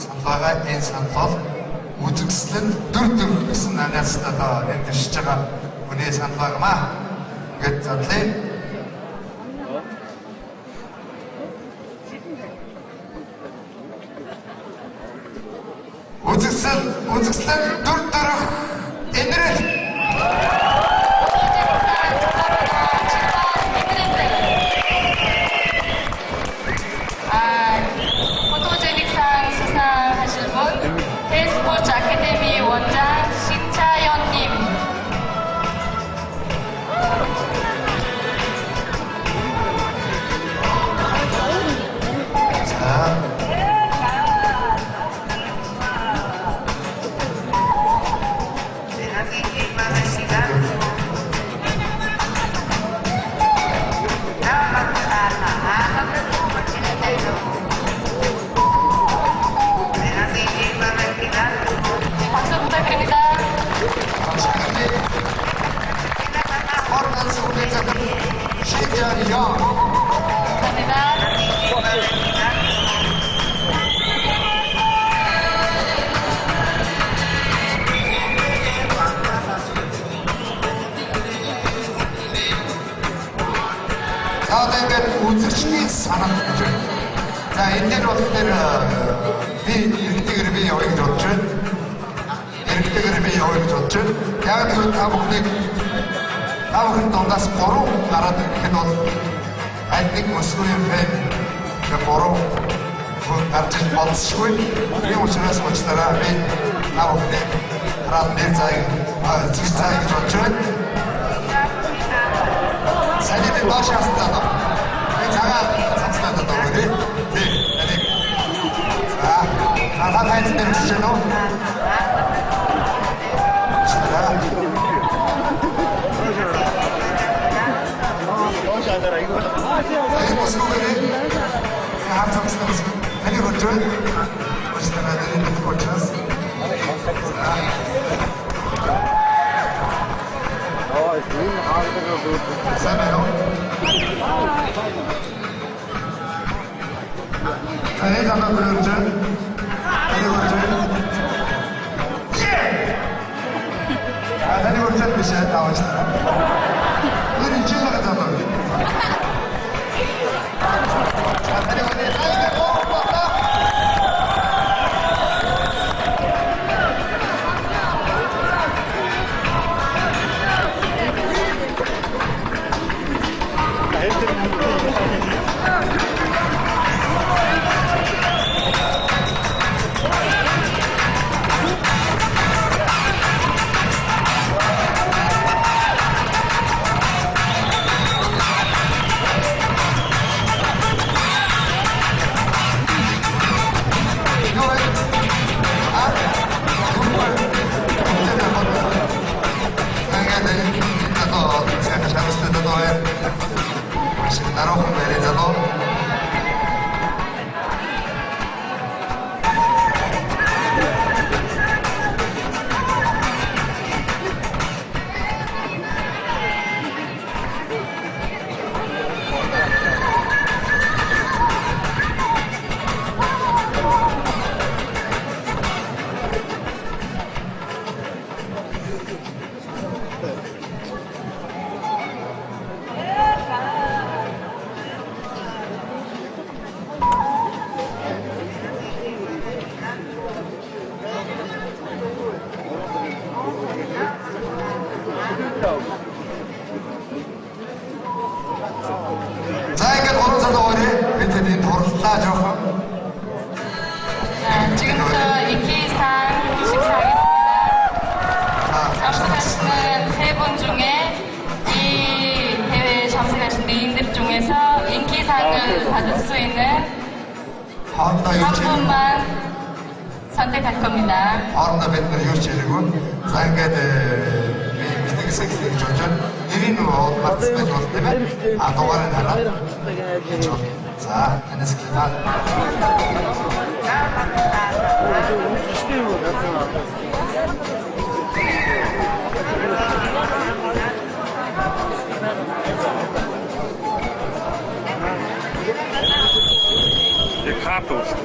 саналгаа энэ санал үзэгсэл нь дүр гэсэн агаас одоо энэ төшиж байгаа хүний саналгаа маа ингээд задлаа. Үзэгсэл дүр энэрэл 스포츠 아카데미 원장 신차연님. 박수 부탁드립니다. 감사합니다. За одоо ингээд үзэгчдийн санал гэж байна. За энэ дээр бол би эргэтэйгээр би явъя гэж бодож байна. Эргэтэйгээр би явъя гэж бодож байна. Яг л та бүхний дундаас 3 гараад ирэхэд бол аль нэг өсвөрийн фэн 3 гарч болсгүй. Тийм учраас мочтараа би та бүхний хараад нэр заяг зүг заяг гэж бодож байна. Санийд доош хастаа. Би цагаан цацлаад одоо өгөө. Тийм. Та хайц дээр үсэж байна уу? Ай мосгоорэ. Хаац цацлаад. Энийг болж байна. Бastана дээр нэг кочас. Самэро. Ай дана бүрж. Ай бүрж. Ай бүрж биш таавчтаа. Үрин чиглэг таа. Ай бүрж. За ингээд 3 цаг дугаарыг бид тэдний дурлалаа жоохон. 자, 지금부터 인기상 24겠습니다. 참석하시는 세 분 중에 이 대회에 참석하신 미인들 중에서 인기상을 받을 수 있는 хоорондоо юу 한 ч 분만 선택할 겁니다. хоорондоо бид нар юу ч хэлээгүй. За ингээд би хэсэг гэж бодож байна. Нэрийн нөгөө мартсан байж болно тийм ээ. А дугаарыг хараад. За, танаас хэлээд. 이게 카도 없어.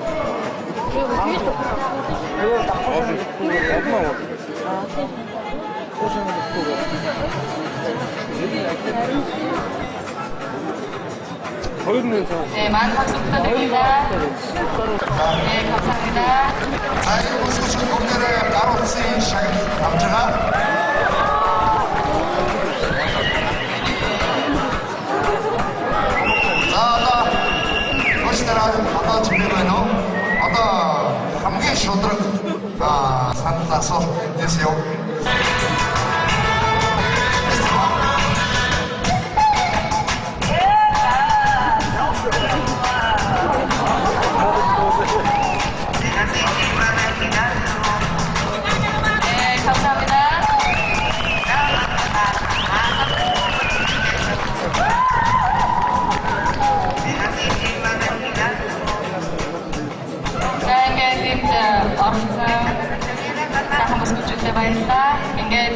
네, 많은 박수 부탁드립니다. 네, 감사합니다. За, энэ бүсгүйч бүгдээрээ гар утсын шаг авч байгаа. За, одоо гочнараа одоо чимээ байна уу? Одоо хамгийн шудраг санал асуулт эндээс яв. 네, 감사합니다. 자, ингээд орсон сайхан бүсгүйчүүдтэй баярлалаа. Ингээд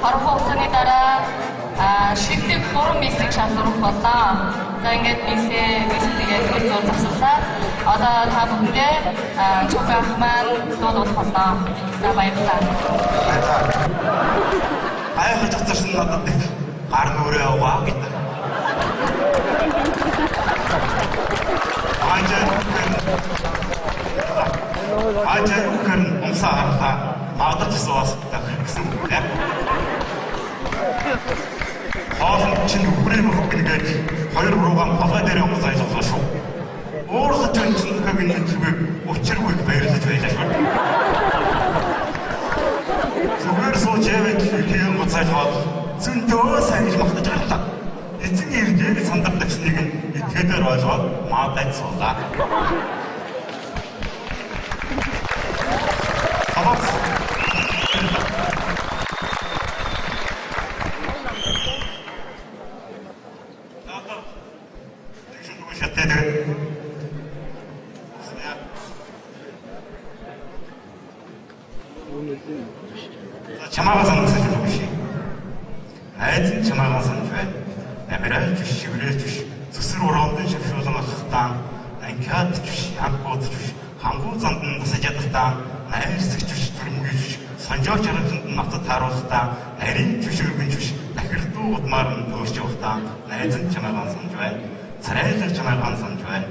орох хугацааны дараа шигдэг 3 мисийг шалгуулах боллоо. За, ингээд мистэйгээ хөл зур засуулаад одоо та бүхэндээ цуг ах маань дуудах боллоо. За, баярлалаа. Гайхаж цацарсан надад гар нүрээ аваа гэдэг. Ажаа үхэн умсаа маадаг суусдаг гэсэн үг яг. Хоолн чинь хүрээ мөх гэдэг хоёр руугаан хаваа дээр умс ажилласан шүү. Өөрөөр чинь хавийн зүг учиргүй баярлаж байлаа шүү. Зүгээр сууж явж хийм гоцай хаад зөндөө сайн гэж магтаж байлаа. Эцэг иргээг сандардаг нэг итгэдээр ойлгоод маадад суулаа. чамаагаа санагдаж байгаа биш. Айд чамаагаа санаж байна. Амираач биш, шиврээч биш. Зүсэр уроондын шавшуулан алхахтаа, анкад биш, хангууд биш. Хангуу занд нь тасаж ядахтаа, найрсагч биш, төрмгийч биш. Санжооч харамсанд нь натад тааруулахтаа, нарийн биш, өргөнч биш. Дахирдуу удмаар нь төөрч явахтаа, найз нь чамаагаа санаж байна. Царайлаг чамаагаа санаж байна.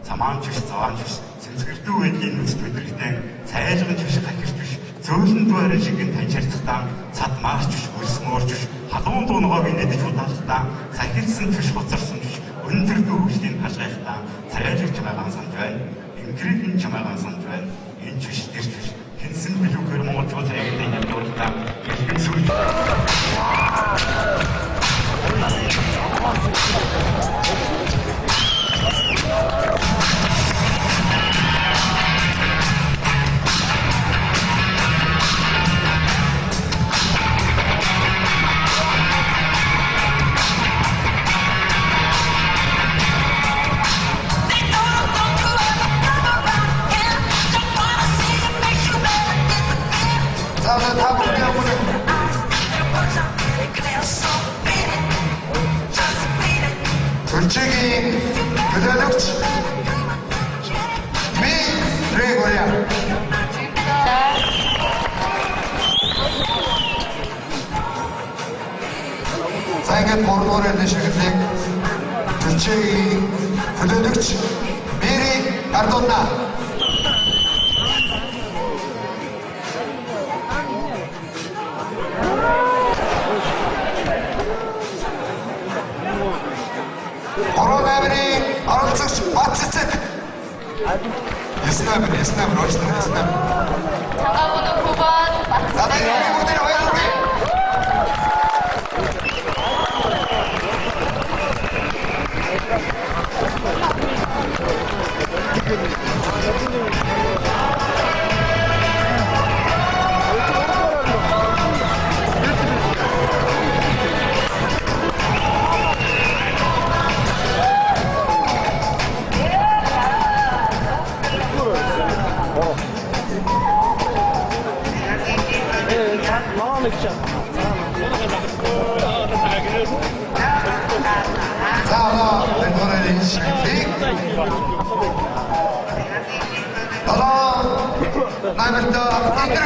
Цамаанч биш, заваанч биш. Цэцгэрдүү байдгийн нүцт өдрөгтэй, цайлган биш, хахирч биш. Зөөлөн дуурай шиг таньчирцтаа цад маарч биш, хөлс мөрч биш. Халуун дуунгаа бинэдэж удаалхтаа, сахилсан биш, хуцарсан биш. Өндөр дүүжлийн хашгайхтаа, царайлаг чамаагаа санаж байна. Инкрийн чамаагаа санаж байна. Энэ биш, тэрч биш. Хинсэн билүүгээр монголчууд аягийн ядуултаа, гэлбэн сүл. Türkiye'nin güzellikçi mi Gregoria. Sayın Bordo'nun şehirlik Türkiye'nin güzellikçi Miri Ardonna. 예스나면 어디서 예스나면. 장가보는 9번 나다 여기 모델 왜 여기? 자, 멤버들이 시작. 나라 나이부터 이들을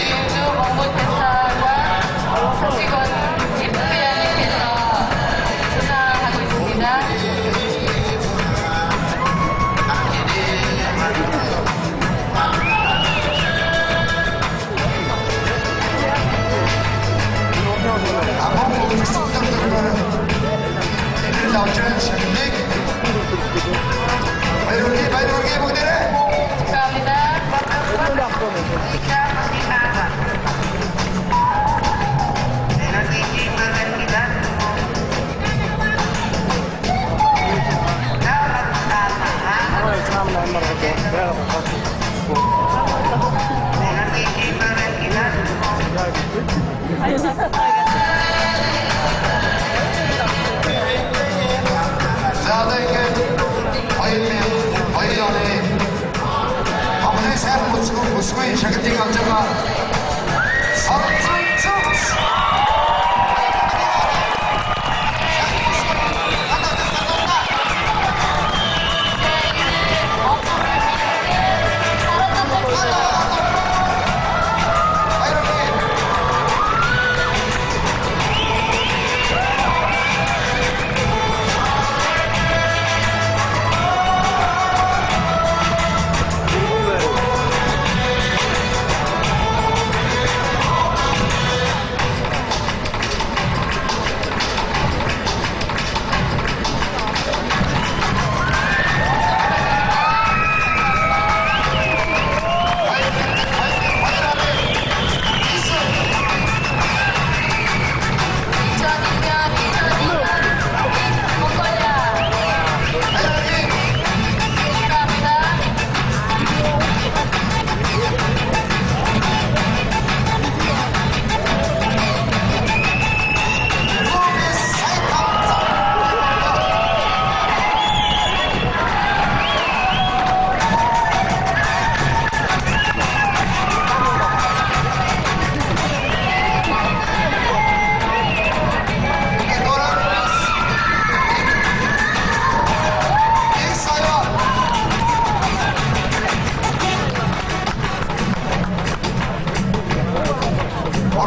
유주 몽골대사과 서식원 김부회장님께서 수상하고 있습니다. 아무 특성들과는 이들 나오는 시작. 바이로기 모델에 축하합니다. 자, 이렇게 어이연이 아무리 새 모습의 자기들 감정과 성충충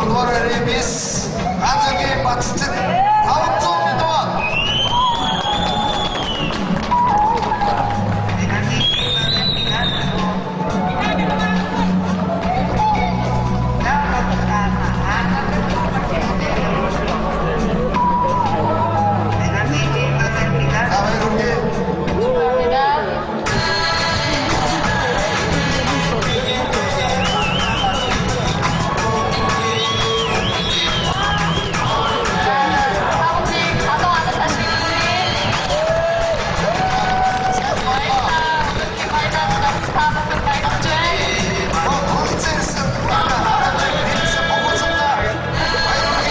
오늘의 미스 가족의 마치는 다음 주 동안 다음에 이렇게 축하합니다. 사무직 가동하는 사실이 스타벅스 빨간줄 콘센스 빈스 보고선다 아이러니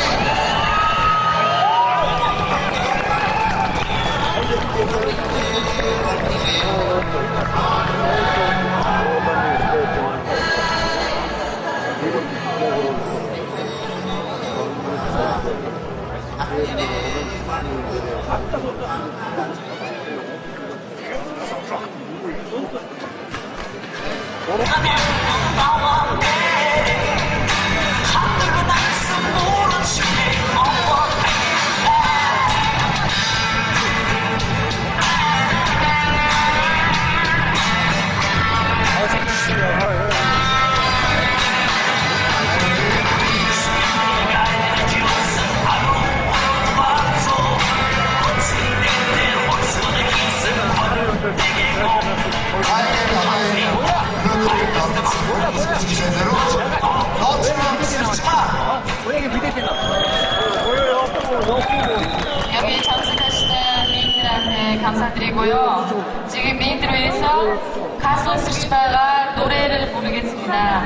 감사드리고요. 지금 메인드로에서 가수 스리바가 노래를 부르겠습니다.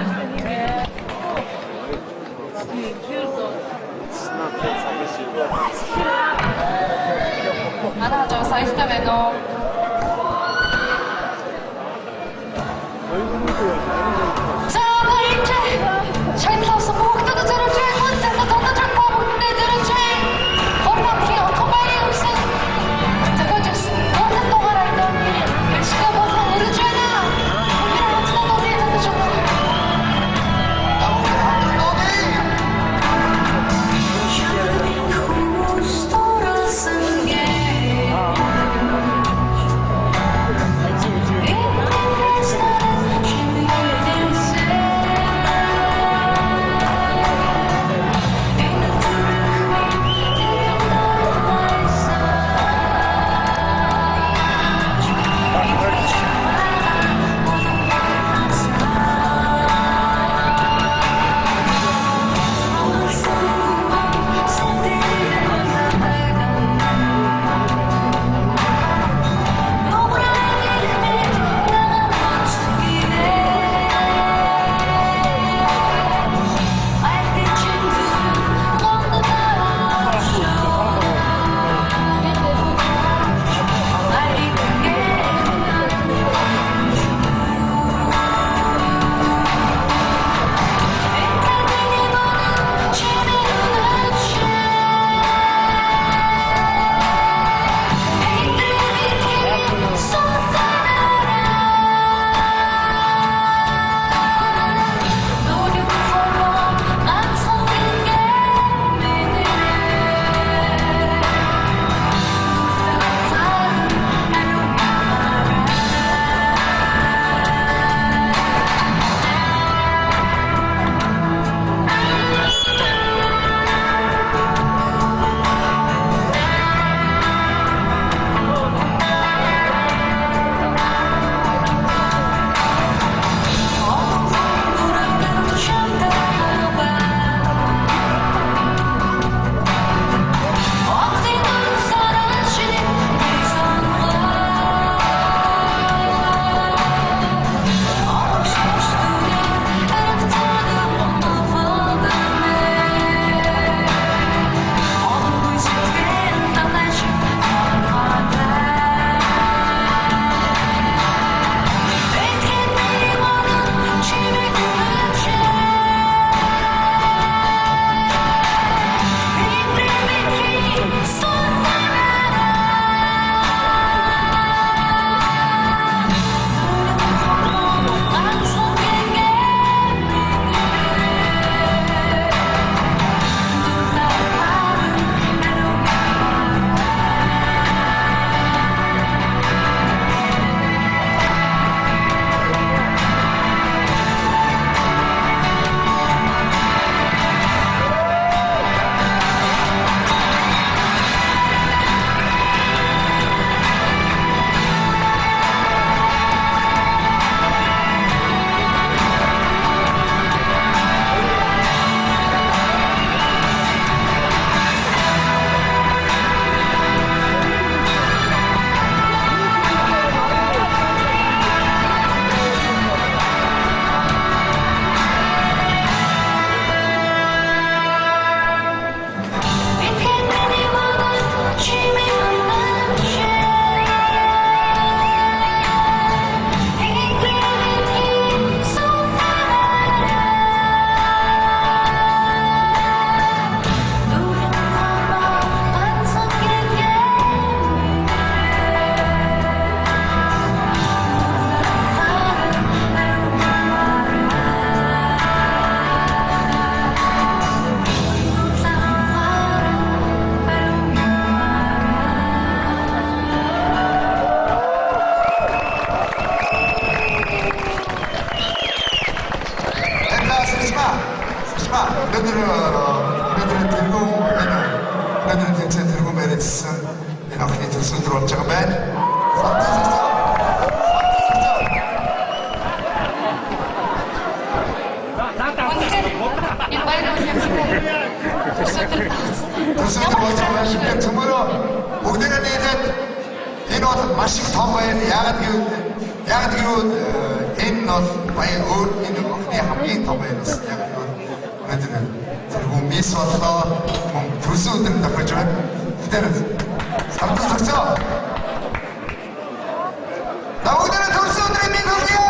하나 저 사이스타메노 За наричай шайдлаасан бүгдэд зэрэгжээ хүнцэнэ тодорхой бүгдэд зэрэгжээ хормонгийн отгоомын өмсөн төгөөжсэн гонхол дугаар айданы эцэг болон өрөж байна. Бүгд хамтдаа дуудаж чадаж байна. Хүмүүс дурласан гээ Өнөөдөр тэнцээ тэргүүн барьсан энэ охины төсөл рүү болж байгаа байна. Энэ баярын үеэр төсөл болж байгаа юм. Төмөрөө бүгдээ нийлээд энэ бол маш их том баяр. Яагаад гэвэл энэ бол баяр өөр энэ охины хамгийн том баяр бас яг өнөөдөр тэргүй мис боллоо. Төрсөн өдөр тохиож байна. Тэр самтас төгсөө. Бүгдээ төрсөн өдрийн минь хүргэе.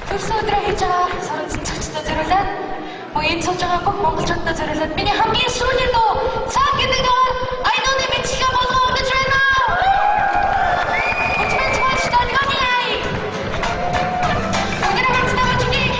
Төрсөн өдрөө хийж байгаа соронзон цогцтой зориулаад энэ сууж байгаа бүх монголчуудад зориулаад миний хамгийн сүүлийн дуу цаг гэдэг дуу айдууны мэдлэгээ болгоо гэж байна. Өчигдөр ч тань яа. Өнөөдөр хамтдаа очие.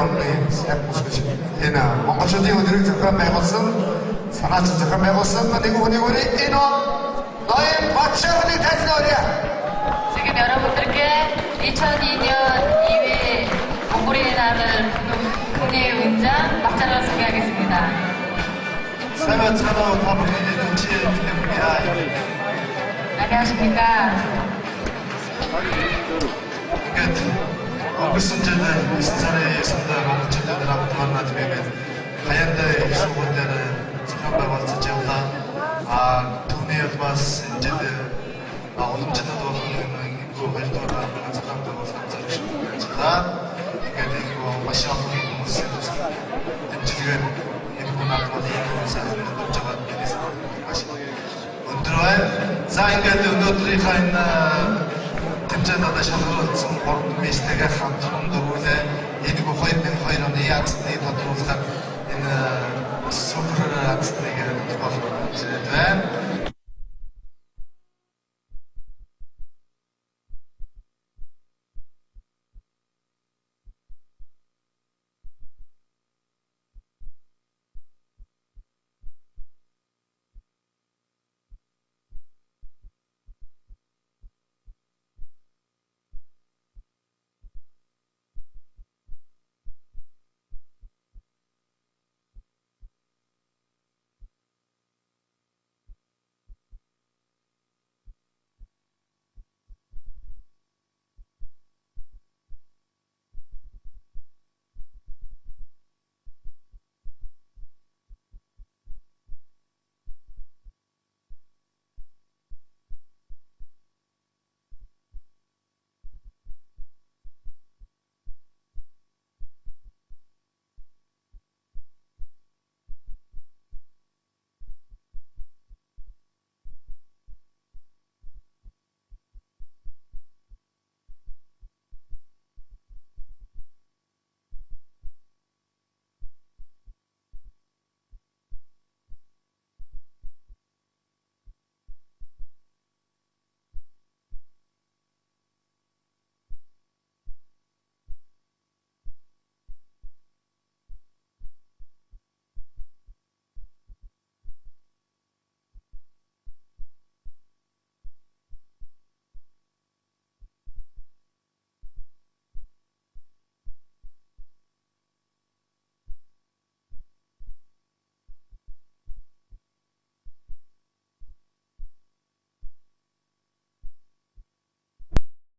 оны сайхан бүсгэж энэ Монголчуудын өдрийг зохион байгуулсан санаач зохион байгуулсан нэг хүний энэ ноён Батшааны тасноорья. 지금 여러분들께 2002년 2회 몽골의 날을 본인의 은장 박자를 소개하겠습니다. 사회차로 답을 내는 지혜 필름이야. 안녕하십니까. 어그순제는 이스라엘 예선다 멈춘자들하고 만나주면 하얀데 소문되는 사람들과 쓰지없다. 돈이 마스 이제들 오늘부터도 있고 활동하는 사람들과 상상시키다. 이게 되고 마시아고 무슨 dem지가 이렇게 나타나는 사람들 복잡한 일이서 마시. өндрөө за ингээд өнөөдрийн хань тэмцээнд одоо шалгуулсан 3 мистэйгээ хамтран дөрвөлээ энэ 2002 оны яцны тодруулахад энэ супер яцныг болох зүйл байна.